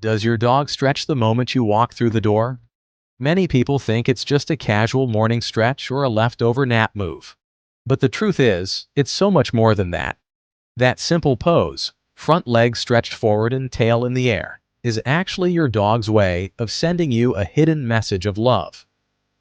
Does your dog stretch the moment you walk through the door? Many people think it's just a casual morning stretch or a leftover nap move. But the truth is, it's so much more than that. That simple pose, front legs stretched forward and tail in the air, is actually your dog's way of sending you a hidden message of love.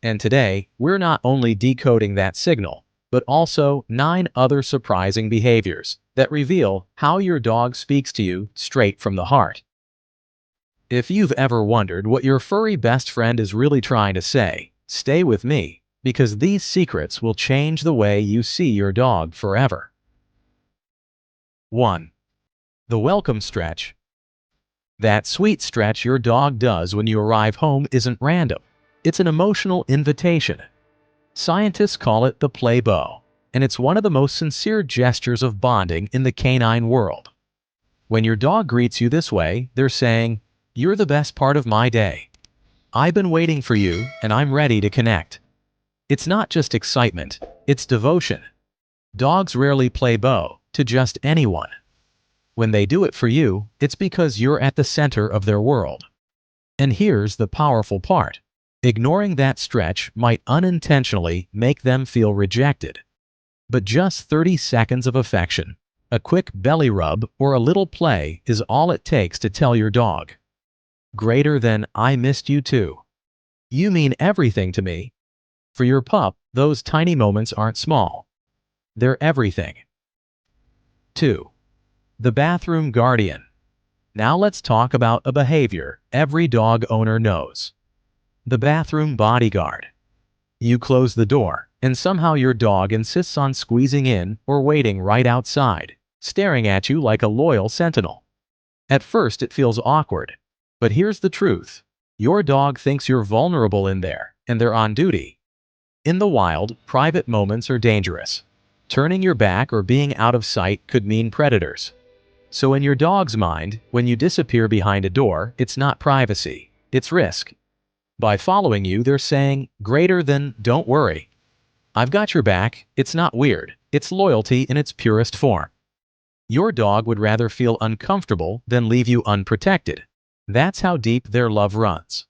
And today, we're not only decoding that signal, but also 9 other surprising behaviors that reveal how your dog speaks to you straight from the heart. If you've ever wondered what your furry best friend is really trying to say, stay with me, because these secrets will change the way you see your dog forever. 1. The welcome stretch. That sweet stretch your dog does when you arrive home isn't random. It's an emotional invitation. Scientists call it the play bow, and it's one of the most sincere gestures of bonding in the canine world. When your dog greets you this way, they're saying, "You're the best part of my day. I've been waiting for you, and I'm ready to connect." It's not just excitement, it's devotion. Dogs rarely play bow to just anyone. When they do it for you, it's because you're at the center of their world. And here's the powerful part. Ignoring that stretch might unintentionally make them feel rejected. But just 30 seconds of affection, a quick belly rub, or a little play is all it takes to tell your dog, greater than "I missed you too. You mean everything to me." For your pup, those tiny moments aren't small. They're everything. 2. The bathroom guardian. Now let's talk about a behavior every dog owner knows. The bathroom bodyguard. You close the door, and somehow your dog insists on squeezing in or waiting right outside, staring at you like a loyal sentinel. At first it feels awkward, but here's the truth. Your dog thinks you're vulnerable in there, and they're on duty. In the wild, private moments are dangerous. Turning your back or being out of sight could mean predators. So in your dog's mind, when you disappear behind a door, it's not privacy, it's risk. By following you, they're saying, greater than "don't worry. I've got your back." It's not weird, it's loyalty in its purest form. Your dog would rather feel uncomfortable than leave you unprotected. That's how deep their love runs.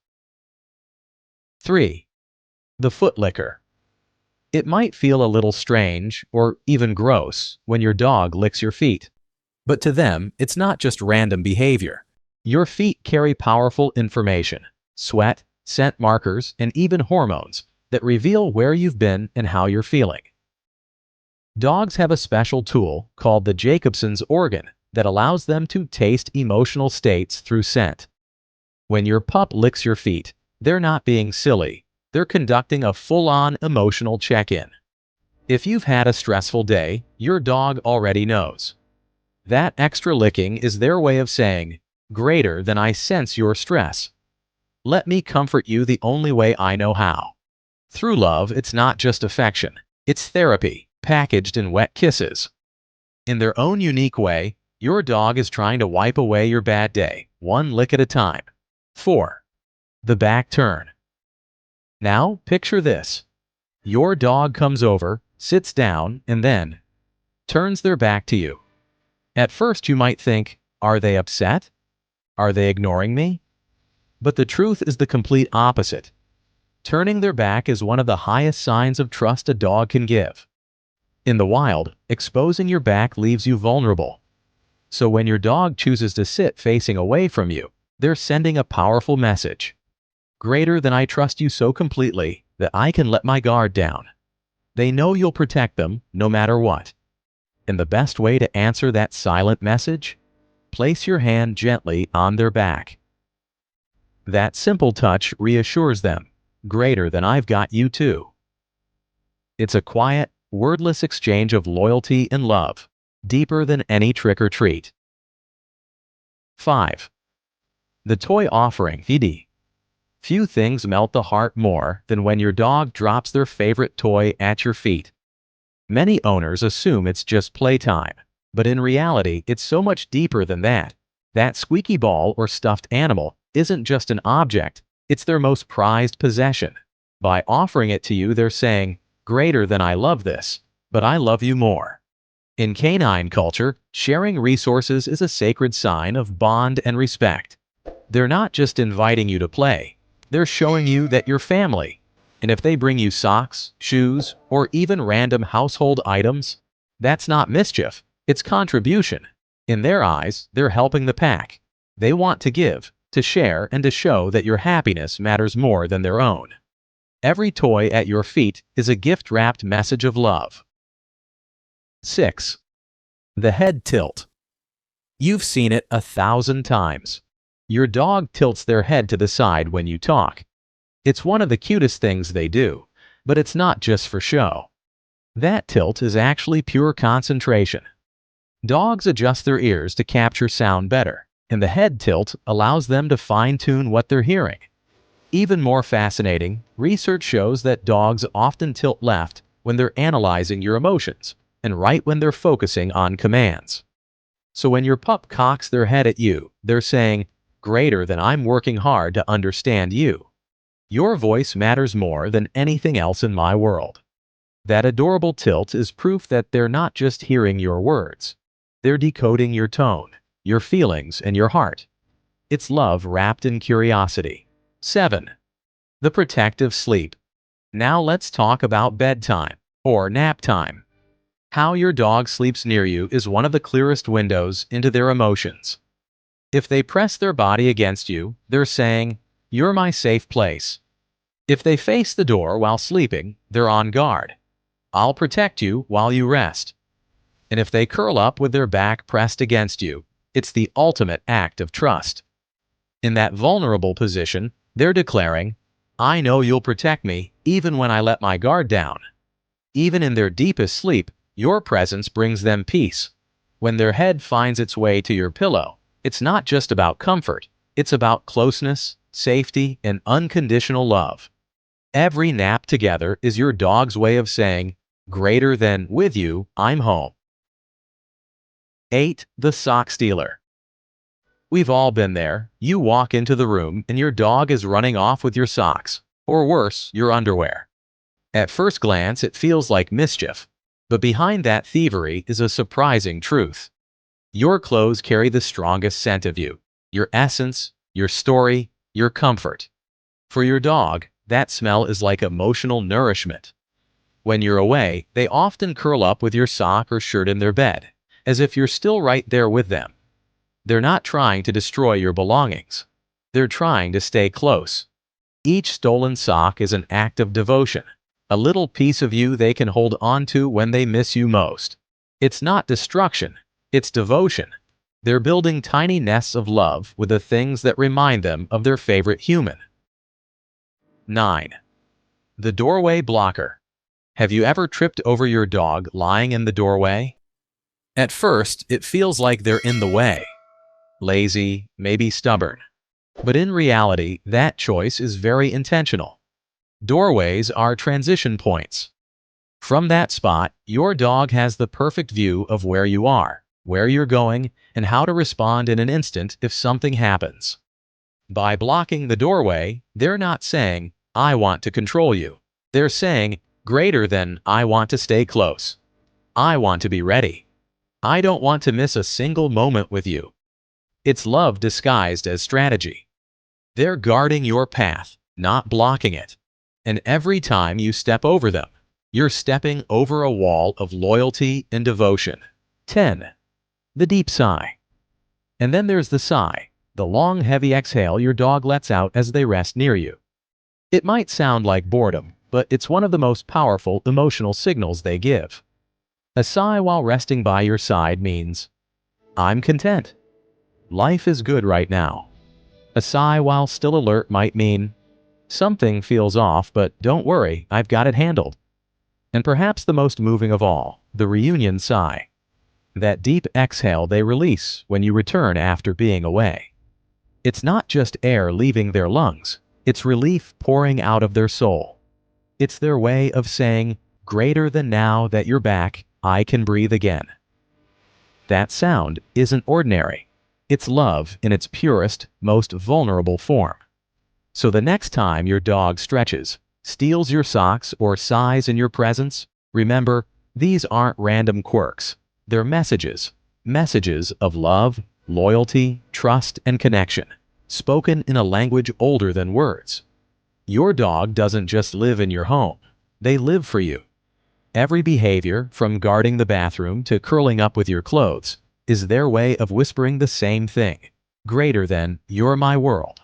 3. The foot licker. It might feel a little strange, or even gross, when your dog licks your feet. But to them, it's not just random behavior. Your feet carry powerful information, sweat, scent markers, and even hormones that reveal where you've been and how you're feeling. Dogs have a special tool called the Jacobson's organ that allows them to taste emotional states through scent. When your pup licks your feet, they're not being silly. They're conducting a full-on emotional check-in. If you've had a stressful day, your dog already knows. That extra licking is their way of saying, greater than "I sense your stress. Let me comfort you the only way I know how." Through love, it's not just affection. It's therapy, packaged in wet kisses. In their own unique way, your dog is trying to wipe away your bad day, one lick at a time. 4. The back turn. Now, picture this. Your dog comes over, sits down, and then turns their back to you. At first you might think, are they upset? Are they ignoring me? But the truth is the complete opposite. Turning their back is one of the highest signs of trust a dog can give. In the wild, exposing your back leaves you vulnerable. So when your dog chooses to sit facing away from you, they're sending a powerful message. Greater than "I trust you so completely that I can let my guard down." They know you'll protect them no matter what. And the best way to answer that silent message? Place your hand gently on their back. That simple touch reassures them, greater than "I've got you too." It's a quiet, wordless exchange of loyalty and love, deeper than any trick or treat. 5. The toy offering. Few things melt the heart more than when your dog drops their favorite toy at your feet. Many owners assume it's just playtime, but in reality, it's so much deeper than that. That squeaky ball or stuffed animal isn't just an object, it's their most prized possession. By offering it to you, they're saying, greater than "I love this, but I love you more." In canine culture, sharing resources is a sacred sign of bond and respect. They're not just inviting you to play, they're showing you that you're family. And if they bring you socks, shoes, or even random household items, that's not mischief, it's contribution. In their eyes, they're helping the pack. They want to give, to share, and to show that your happiness matters more than their own. Every toy at your feet is a gift-wrapped message of love. 6. The head tilt. You've seen it 1,000 times. Your dog tilts their head to the side when you talk. It's one of the cutest things they do, but it's not just for show. That tilt is actually pure concentration. Dogs adjust their ears to capture sound better, and the head tilt allows them to fine-tune what they're hearing. Even more fascinating, research shows that dogs often tilt left when they're analyzing your emotions, and right when they're focusing on commands. So when your pup cocks their head at you, they're saying, "Greater than I'm working hard to understand you. Your voice matters more than anything else in my world." That adorable tilt is proof that they're not just hearing your words. They're decoding your tone, your feelings, and your heart. It's love wrapped in curiosity. 7. The protective sleep. Now let's talk about bedtime, or nap time. How your dog sleeps near you is one of the clearest windows into their emotions. If they press their body against you, they're saying, "You're my safe place." If they face the door while sleeping, they're on guard. "I'll protect you while you rest." And if they curl up with their back pressed against you, it's the ultimate act of trust. In that vulnerable position, they're declaring, "I know you'll protect me even when I let my guard down." Even in their deepest sleep, your presence brings them peace. When their head finds its way to your pillow, it's not just about comfort, it's about closeness, safety, and unconditional love. Every nap together is your dog's way of saying, "Greater than with you, I'm home." 8. The sock stealer. We've all been there. You walk into the room and your dog is running off with your socks, or worse, your underwear. At first glance, it feels like mischief, but behind that thievery is a surprising truth. Your clothes carry the strongest scent of you, your essence, your story, your comfort. For your dog, that smell is like emotional nourishment. When you're away, they often curl up with your sock or shirt in their bed, as if you're still right there with them. They're not trying to destroy your belongings. They're trying to stay close. Each stolen sock is an act of devotion, a little piece of you they can hold on to when they miss you most. It's not destruction, it's devotion. They're building tiny nests of love with the things that remind them of their favorite human. 9. The doorway blocker. Have you ever tripped over your dog lying in the doorway? At first, it feels like they're in the way. Lazy, maybe stubborn. But in reality, that choice is very intentional. Doorways are transition points. From that spot, your dog has the perfect view of where you are, where you're going, and how to respond in an instant if something happens. By blocking the doorway, they're not saying, "I want to control you." They're saying, "Greater than I want to stay close. I want to be ready. I don't want to miss a single moment with you." It's love disguised as strategy. They're guarding your path, not blocking it. And every time you step over them, you're stepping over a wall of loyalty and devotion. 10. The deep sigh. And then there's the sigh, the long, heavy exhale your dog lets out as they rest near you. It might sound like boredom, but it's one of the most powerful emotional signals they give. A sigh while resting by your side means, "I'm content. Life is good right now." A sigh while still alert might mean, "Something feels off, but don't worry, I've got it handled." And perhaps the most moving of all, the reunion sigh. That deep exhale they release when you return after being away. It's not just air leaving their lungs, it's relief pouring out of their soul. It's their way of saying, "Greater than now that you're back, I can breathe again." That sound isn't ordinary. It's love in its purest, most vulnerable form. So the next time your dog stretches, steals your socks, or sighs in your presence, remember, these aren't random quirks. They're messages. Messages of love, loyalty, trust, and connection. spoken in a language older than words. Your dog doesn't just live in your home, they live for you. Every behavior, from guarding the bathroom to curling up with your clothes, is their way of whispering the same thing: greater than, you're my world.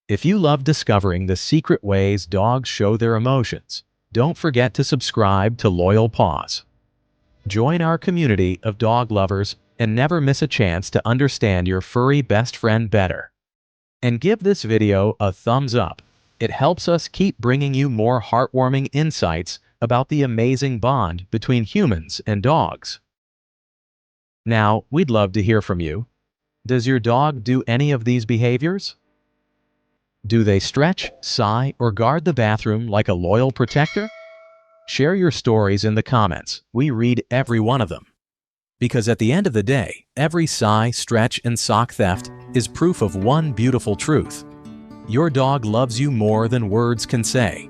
If you love discovering the secret ways dogs show their emotions, don't forget to subscribe to Loyal Paws. Join our community of dog lovers and never miss a chance to understand your furry best friend better. And give this video a thumbs up. It helps us keep bringing you more heartwarming insights about the amazing bond between humans and dogs. Now, we'd love to hear from you. Does your dog do any of these behaviors? Do they stretch, sigh, or guard the bathroom like a loyal protector? Share your stories in the comments. We read every one of them. Because at the end of the day, every sigh, stretch, and sock theft is proof of one beautiful truth: your dog loves you more than words can say.